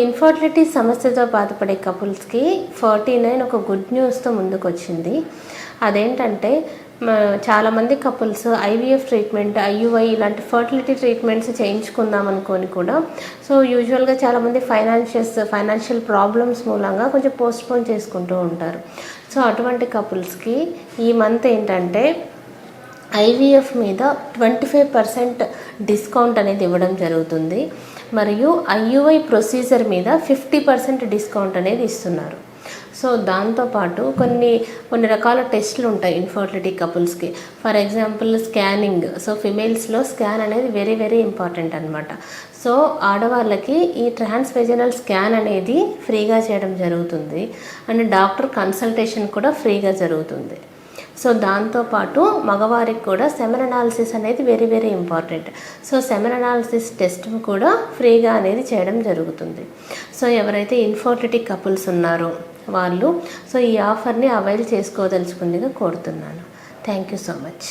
Infertility సమస్యతో బాధపడే కపుల్స్కి 49 ఒక గుడ్ న్యూస్తో ముందుకు వచ్చింది. అదేంటంటే చాలామంది కపుల్స్ ఐవీఎఫ్ ట్రీట్మెంట్, ఐయుఐ ఇలాంటి ఫర్టిలిటీ ట్రీట్మెంట్స్ చేయించుకుందాం అనుకొని కూడా యూజువల్గా చాలామంది ఫైనాన్షియల్ ప్రాబ్లమ్స్ మూలంగా కొంచెం పోస్ట్పోన్ చేసుకుంటూ ఉంటారు. అటువంటి కపుల్స్కి ఈ మంత్ ఏంటంటే ఐవీఎఫ్ మీద 25% డిస్కౌంట్ అనేది ఇవ్వడం జరుగుతుంది. మరియు ఐయుఐ ప్రొసీజర్ మీద 50% డిస్కౌంట్ అనేది ఇస్తున్నారు. దాంతోపాటు కొన్ని రకాల టెస్టులు ఉంటాయి ఇన్ఫర్టిలిటీ కపుల్స్కి. For example scanning. ఫిమేల్స్లో స్కాన్ అనేది వెరీ వెరీ ఇంపార్టెంట్ అనమాట. ఆడవాళ్ళకి ఈ ట్రాన్స్వెజనల్ స్కాన్ అనేది ఫ్రీగా చేయడం జరుగుతుంది. అండ్ డాక్టర్ కన్సల్టేషన్ కూడా ఫ్రీగా జరుగుతుంది. దాంతోపాటు మగవారికి కూడా సెమెన్ అనాలిసిస్ అనేది very very important. Semen analysis test కూడా ఫ్రీగా అనేది చేయడం జరుగుతుంది. ఎవరైతే ఇన్ఫర్టిలిటీ కపుల్స్ ఉన్నారో వాళ్ళు ఈ ఆఫర్ని అవైల్ చేసుకోదలుచుకుందిగా కోరుతున్నాను. Thank you so much.